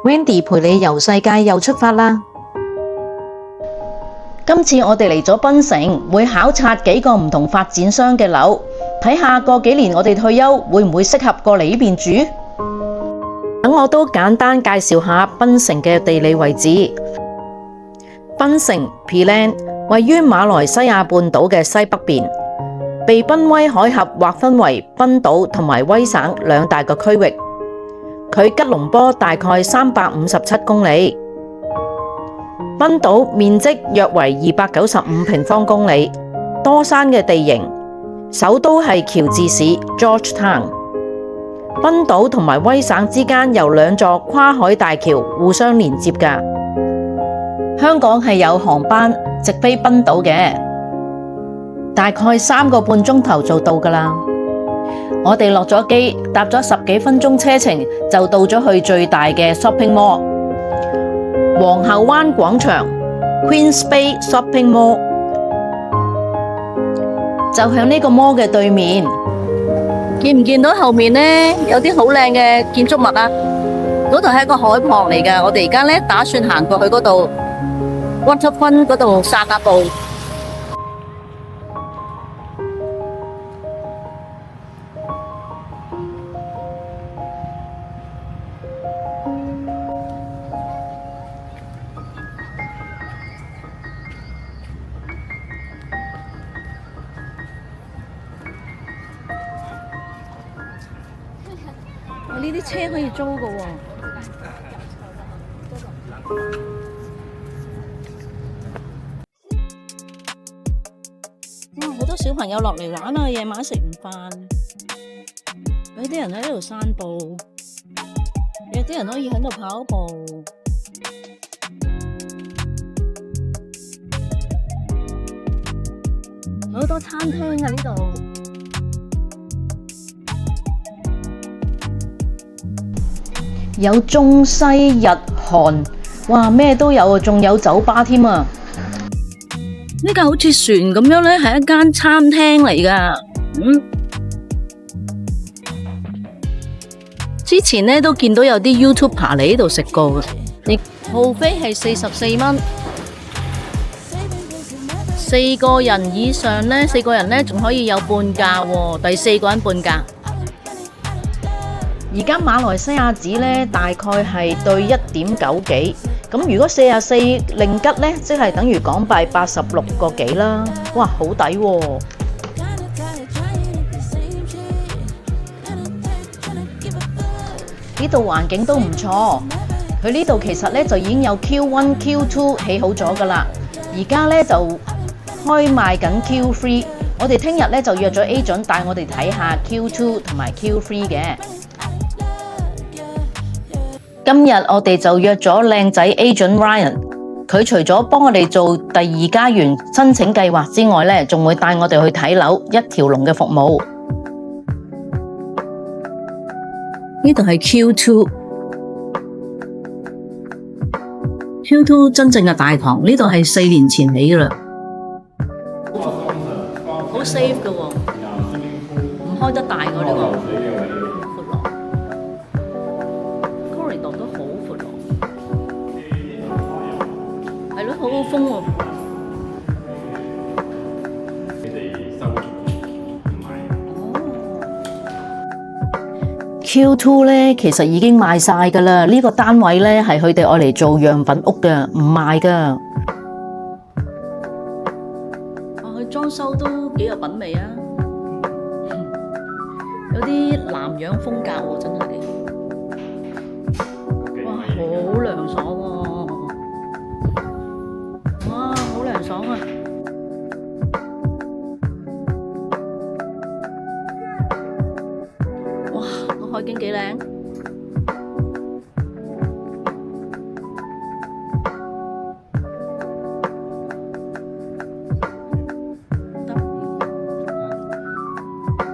Wendy 陪你遊世界又出發啦！今次我哋嚟咗檳城，會考察幾個唔同發展商嘅樓，睇下過幾年我哋退休會唔會適合過嚟呢邊住？等我都簡單介紹下檳城嘅地理位置。檳城 Penang 位於馬來西亞半島嘅西北邊，被檳威海峽劃分為檳島同埋威省兩大個區域。距吉隆坡大概357公里。檳島面積約為295平方公里，多山嘅地形，首都係喬治市 Georgetown。檳島同埋威省之間由兩座跨海大橋互相連接㗎。香港係有航班直飛檳島嘅，大概3個半鐘頭就到㗎啦。我哋落咗機，搭咗10幾分鐘車程就到咗去最大嘅 shopping mall 皇后灣廣場 Queens Bay Shopping Mall， 就喺呢個 mall 嘅對面。見唔見到後面呢？有啲好靚嘅建築物啊？嗰度係一個海旁嚟㗎。我哋而家呢打算行過去嗰度，Waterfront嗰度散下步。呢啲車可以租㗎喎。哇！好多小朋友落嚟玩啊，夜晚食完飯，有啲人喺度散步，有啲人可以喺度跑步。好多餐廳啊呢度。有中西日韓，哇咩都有啊，仲有酒吧添啊！呢架好似船咁樣呢，係一間餐廳嚟㗎。之前呢都見到有啲 YouTuber 嚟呢度食過嘅，號飛係44蚊，4個人以上呢，4個人呢仲可以有半價喎，第4個人半價。而家馬來西亞紙呢，大概係對1.9幾，咁如果44令吉呢，即係等於港幣86個幾啦。哇，好抵喎！呢度環境都唔錯，佢呢度其實呢就已經有 Q1、Q2 起好咗㗎啦，而家呢就開賣緊 Q3。我哋聽日呢就約咗 agent 帶我哋睇下 Q2 同埋 Q3 嘅。今日我哋就約咗靚仔 agent Ryan， 佢除咗幫我哋做第2家園申請計劃之外呢，仲會帶我哋去睇樓，一條龍嘅服務。呢度係 Q2 真正嘅大堂，呢度係4年前起㗎啦，好 safe 㗎喎，唔開得大㗎呢個。好好風喎！Q2 呢其實已經賣晒㗎啦，呢個單位呢係佢哋愛嚟做樣品屋嘅，唔賣㗎。佢裝修都幾有品味啊！有啲南洋風格喎，真係。哇，好涼爽喎！爽啊！哇，個海景幾靚。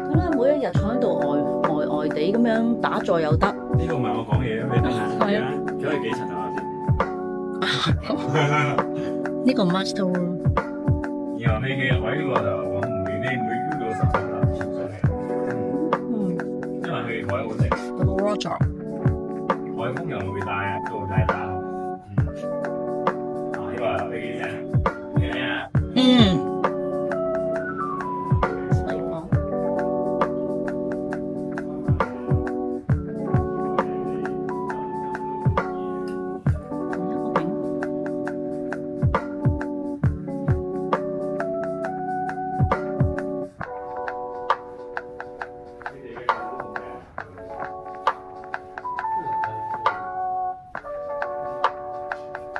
睇下每一日坐喺度呆地咁樣打坐又得。呢個唔係我講嘢咩？係啊，佢係幾層啊？呢個 master room， 然後你嘅位呢個就往每區到10層啦，上嚟。因為佢位好正。有個 Roger，海風又會大，都太大。呢個飛機聲，聽咩啊？西房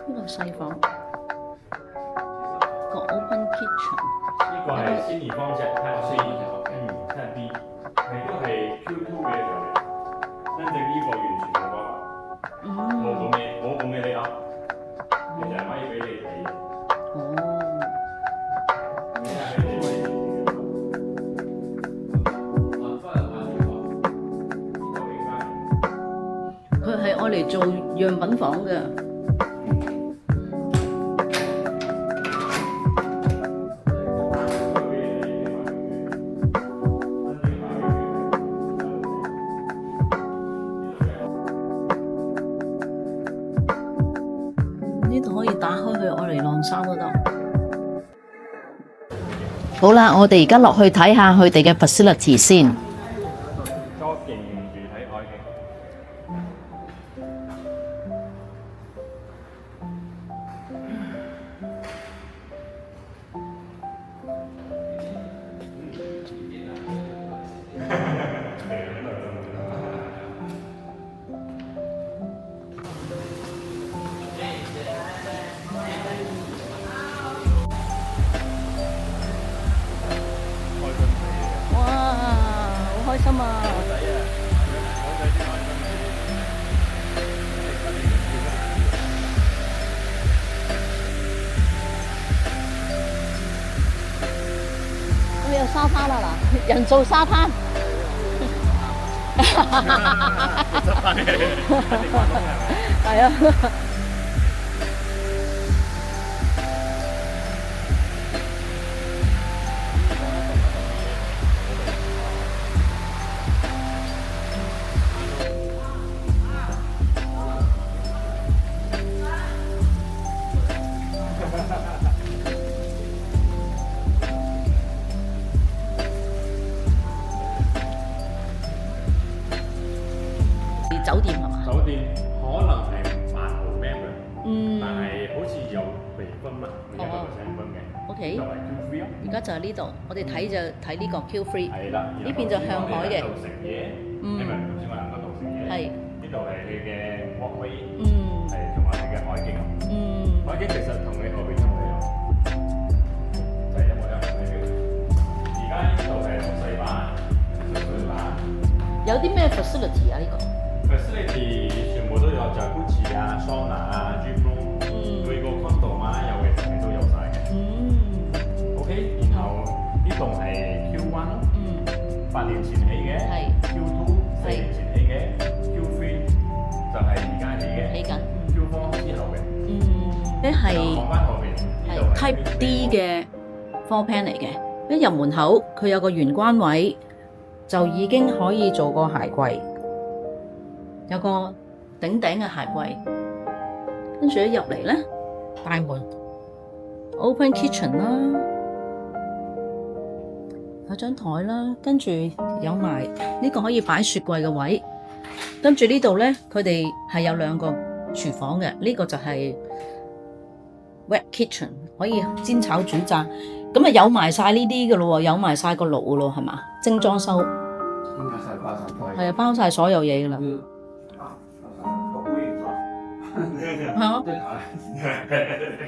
呢個西房個 open kitchen。呢個係仙兒方隻，Type C，Type B，係都係 Q2 嘅上嚟，真正呢個完全冇關，冇咁嘅你噏，其實係可以俾你睇。佢係愛嚟做樣品房嘅。呢度可以打開去愛嚟晾衫都得。好啦，我哋而家落去睇下佢哋嘅 facility 先。多勁住睇海景。哇，好開心啊！咁有沙灘啦嗱，人造沙灘。係啊。酒店係嘛？酒店可能係8號 member，但係好似有微分嘛，每1%分嘅。 OK，就係 Q3 咯。而家就係呢度，我哋睇就睇呢個 Q3。係啦，呢邊就向海嘅。呢度食嘢，因為頭先我喺嗰度食嘢。係。呢度係你嘅 walkway，嗯。係同埋你嘅海景。海景其實同你後邊一模一樣，就係一模一樣嘅。而家呢度係好細把，水把。有啲咩 facility 啊？呢個？ facility 全部都有jacuzzi啊、sauna 啊、gym room，每個 condo 嘛有嘅全部都有晒嘅。OK， 然後呢棟係 Q1 咯，8年前起嘅。Q2 4年前起嘅。Q3 就係而家起嘅。起緊。Q4 之後嘅。呢係望翻後邊，呢度係 Type D 嘅 floor plan 嚟嘅。一入門口，佢有個玄關位，就已經可以做個鞋櫃。有個頂頂嘅鞋櫃，跟住一入嚟咧，大門 open kitchen 啦，有張台啦，跟住有埋呢個可以擺雪櫃嘅位，跟住呢度咧，佢哋係有2個廚房嘅，呢個就係 wet kitchen， 可以煎炒煮炸，咁啊有埋晒呢啲嘅咯喎，有埋晒個爐嘅咯，係嘛？精裝修，係啊，包晒所有嘢嘅啦。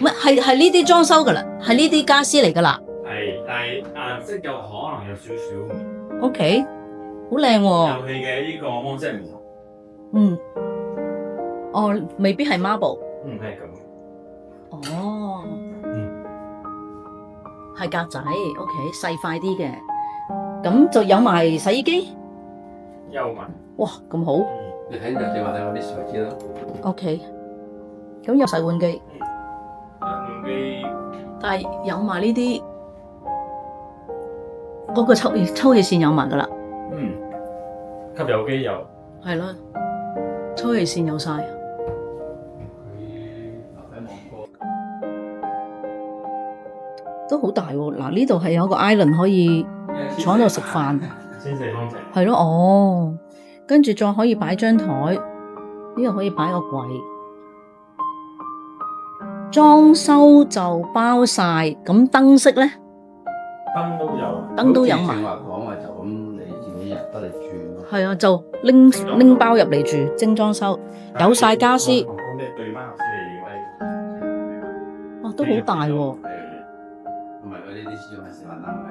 係呢啲裝修噶啦，係呢啲家私嚟噶啦。係，但係顏色有可能有少少。OK， 好靚喎。遊戲嘅呢個安色木。哦，未必係 marble。係咁。哦。係格仔 ，OK， 細塊啲嘅，咁就有埋洗衣機。有埋。哇，咁好。你睇人哋話你攞啲水紙咯。OK， 咁有洗碗機。洗碗機。但係有埋呢啲，嗰個抽氣扇有埋噶啦。吸油機有。係咯，吹氣扇有晒。佢樓底望過，都好大喎！嗱，呢度係有個 island 可以坐喺度食飯，先四方尺。係咯，哦，跟住再可以擺張台，呢度可以擺個櫃，裝修就包晒，咁燈飾咧，燈都有。燈都有埋，好似正話講話就咁，你自己入得嚟住咯。係啊，就拎包入嚟住，精裝修，有晒家私，咁你對翻頭先嚟哇，都好大喎！同埋嗰啲始終係食飯單位，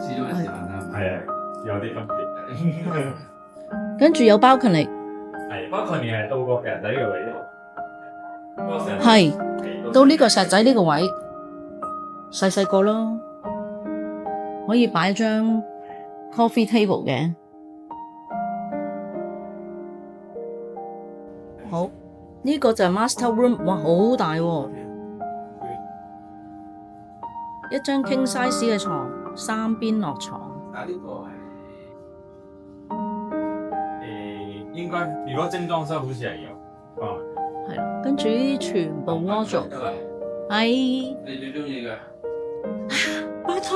始終係食飯單位。係啊，有啲分別。跟住有 balcony，係，不過佢哋係到個人仔嘅位度。係到呢個石仔呢個位，細細個咯，可以擺張 coffee table 嘅。好，呢個就係 master room，哇，好大喎！一張 king size 嘅床，三邊落床。但呢個係應該如果精裝修好似係有。哦。係啦，跟住呢啲全部 wardrobe，係你最中意嘅拜託，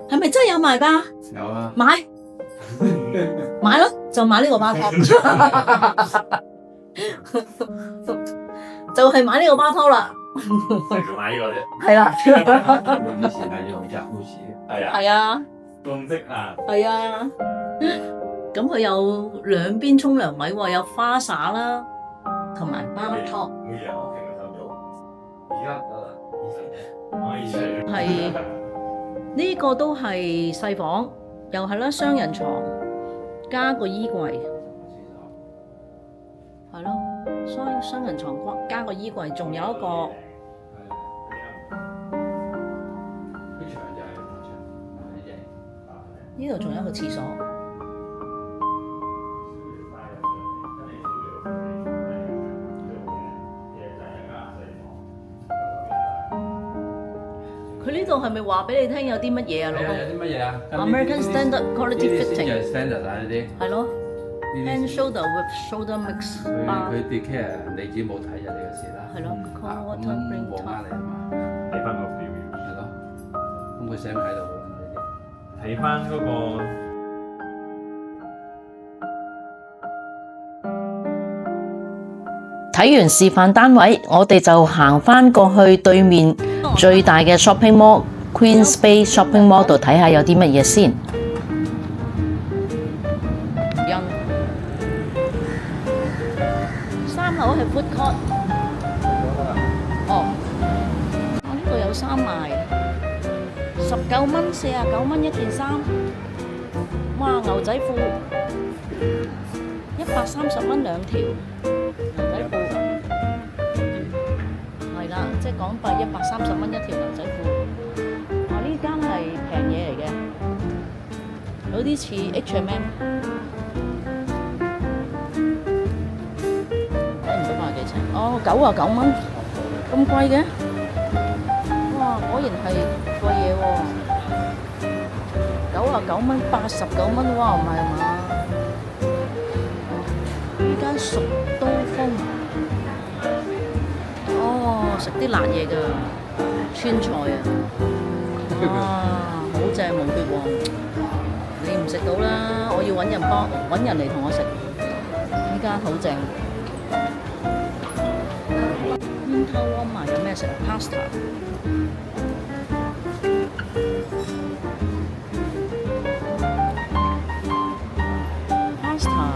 係咪真係有賣㗎？有啊，買買咯，就買呢個巴托，就係買呢個巴托啦。就買呢個啫。係啦，以前係用隻好似係啊。係啊，共識啊。係啊。咁佢有兩邊沖涼位喎，有花灑啦，同埋巴托。每日我平日收到。而家得可以係呢個都係細房，又係啦，雙人床加個衣櫃，係咯，雙人床加個衣櫃，仲有一個。呢度仲有一個廁所，佢呢度係咪話俾你聽有啲乜嘢啊，老公？有啲乜嘢啊 American Standard Quality 呢啲 Fitting 先係 standard 啊，呢啲係咯呢，hand 啲 shoulder with shoulder mix 佢 bar 佢 declare 你自己冇睇就你嘅事啦。係咯咁，cold water bring 冇呃你啊嘛，睇翻個表，係咯。咁佢寫咪喺度咯，呢啲。睇翻嗰個。睇完示範單位，我哋就行返過去對面最大嘅 shopping mall Queen's Bay Shopping Mall 度睇下有啲乜嘢先。三樓係 food court。哦，我呢度有衫賣，19蚊、49蚊一件衫。哇，牛仔褲130蚊兩條，牛仔褲係啦，即係港幣130蚊一條牛仔褲。哇，呢間係平嘢嚟嘅，有啲似 H&M。哦，99蚊，咁貴嘅？哇，果然係貴嘢喎！99蚊，89蚊，哇，唔係嘛？呢間熟刀鋒，哦，食啲辣嘢㗎，川菜啊！哇，好正無血喎！你唔食到啦，我要揾人嚟同我食。呢間好正。Winter warmer 有咩食啊 ？Pasta。Pasta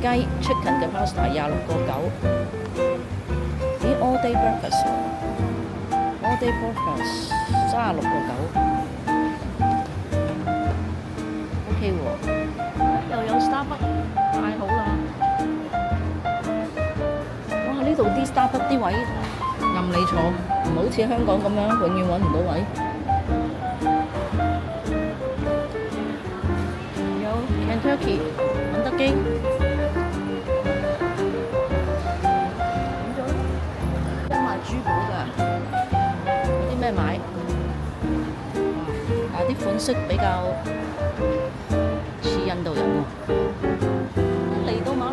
雞 chicken 嘅 pasta 26.9。咦 all day breakfast 喎 all day breakfast 36.9。OK 喎，又有 Starbucks， 太好啦！呢度啲 Starbucks 啲位任你坐，唔好似香港咁樣永遠揾唔到位。有 Kentucky 肯德基，點咗咧？有賣珠寶㗎，有啲咩買？啲款式比較似印度人喎。嚟到馬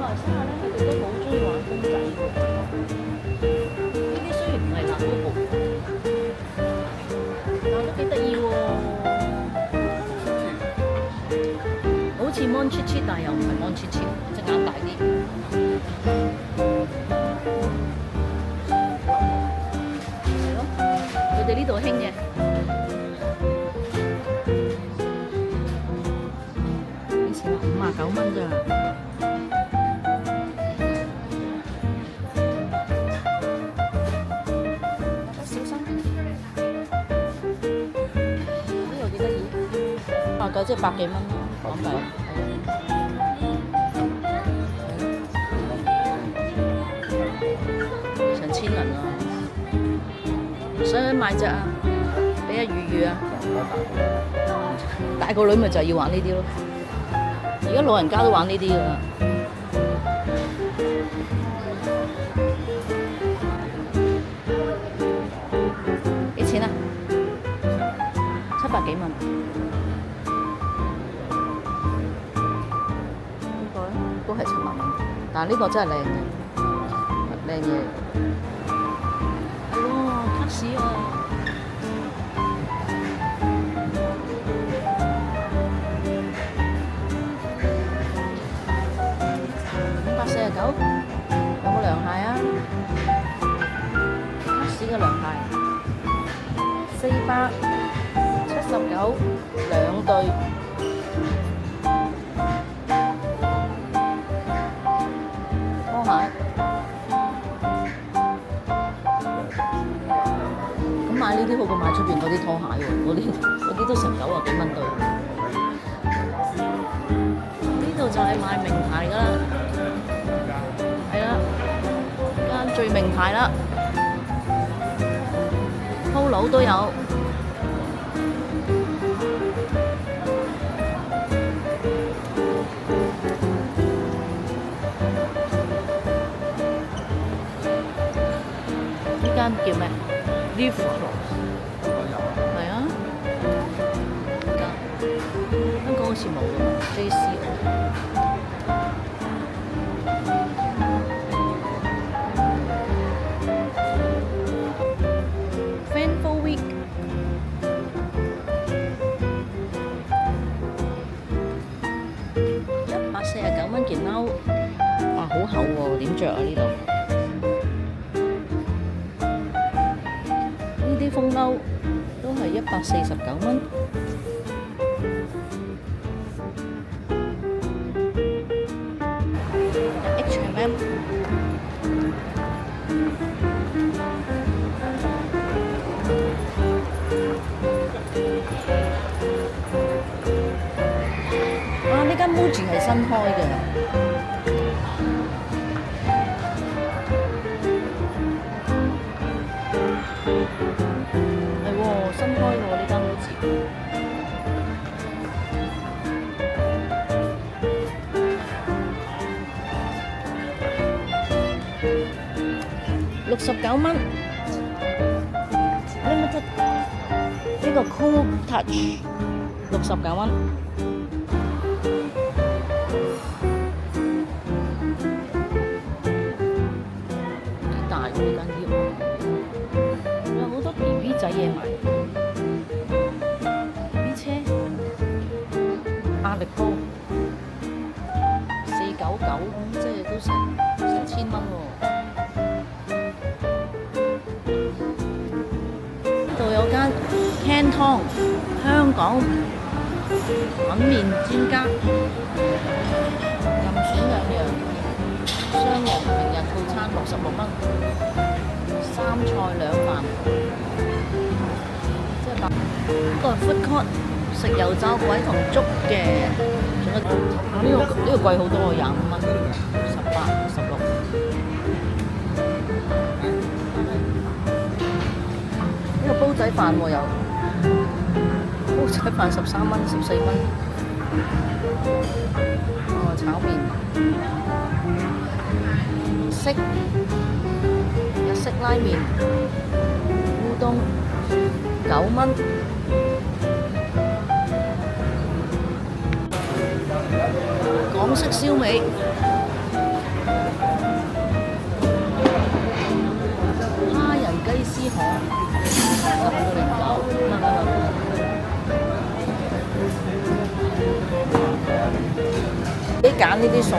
但係又唔係安切切，隻眼大啲。係咯，佢哋呢度興嘅。幾錢啊？59蚊咋？小心！呢個幾得意，59即係100幾蚊咯，港幣。成千人啊！想買隻啊？俾阿魚啊！大個女咪就係要玩呢啲咯。而家老人家都玩呢啲㗎啦。幾錢啊？700幾蚊。呢個咧都係7萬蚊，但係呢個真係靚嘅，靚嘢。係喎，卡士啊！549，有冇涼鞋啊？卡士嘅涼鞋479兩對，拖鞋。咁買呢啲好過買出邊嗰啲拖鞋喎，嗰啲都成90幾蚊對。呢度就係賣名牌㗎啦。係啦，間最名牌啦 ，Polo 都有。呢間叫咩 ？Live Clothes。係啊。香港好似冇㗎 ，JCO。149蚊件褸，哇，好厚喎，點着啊呢度？呢啲風褸都係149蚊。H&M。呢間 Muji 係新開嘅，係喎，新開喎呢間 Muji。69蚊 ，Limited 呢個 Cool Touch 69蚊。呢間店有好多 BB 仔嘢賣 ，BB 車、壓力煲499咁，即係都成千蚊喎。呢度有間 Canton 香港粉麵專家，任選兩樣。雙人名人套餐66蚊，3菜2飯，即係呢個 food court 食油炸鬼同粥嘅，仲有呢個貴好多喎，25蚊，18、16。呢個煲仔飯喎又，煲仔飯13蚊、14蚊。哦，炒麵。日式拉麵、烏冬9蚊，港式燒味蝦仁雞絲河10.09，揀呢啲餸，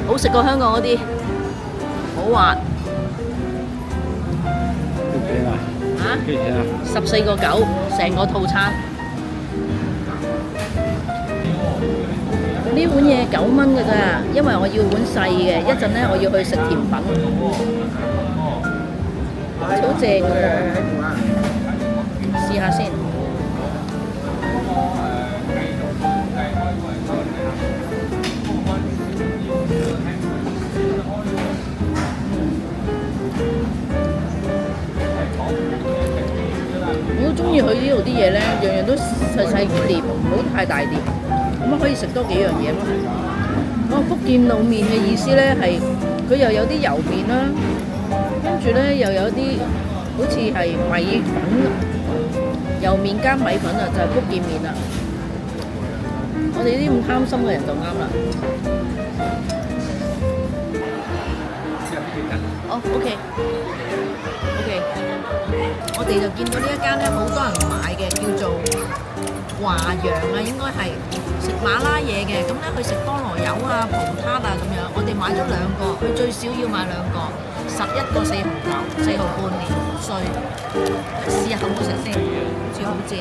好食過香港嗰啲，好滑。幾錢啊14.9成個套餐。呢碗嘢9蚊㗎咋，因為我要碗細嘅，一陣呢我要去食甜品，好正㗎喎，試下先。我好中意佢呢度啲嘢呢，樣樣都細細碟，唔好太大碟。咁可以食多幾樣嘢咯。福建滷麵嘅意思呢係佢又有啲油麵啦，跟住呢又有啲好似係米粉，油麵加米粉啊，就係福建麵啦。我哋呢啲咁貪心嘅人就啱啦。哦，OK，我哋就見到呢一間呢，好多人買嘅，叫做華陽啊，應該係食馬拉嘢嘅，咁咧佢食菠蘿油啊、葡撻啊咁樣，我哋買咗2個，佢最少要買2個，11個4毫9，4毫半年稅，試下好唔好食先，好似好正。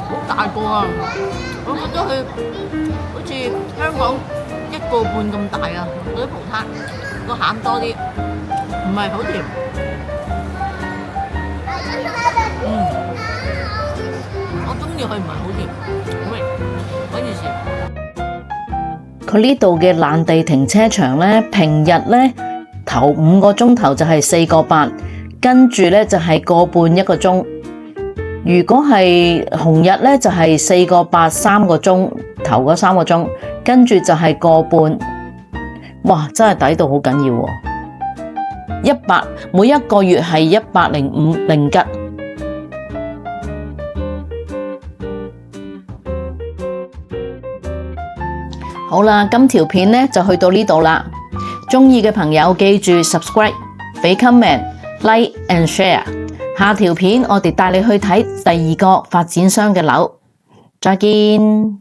好大個啊！我覺得佢好似香港1個半咁大啊，嗰啲葡撻個餡多啲。唔係好甜，我中意佢唔係好甜，好味，可以試。佢呢度嘅爛地停車場呢，平日呢頭5個鐘頭就係4個8，跟住呢就係個半1個鐘。如果係紅日呢，就係4個8 3個鐘，頭嗰3個鐘，跟住就係個半。哇，真係抵到好緊要喎！每一個月係105令吉。好啦，今條片呢就去到呢度啦。鍾意嘅朋友記住 subscribe、俾 comment、like and share。下條片我哋帶你去睇第2個發展商嘅樓。再見。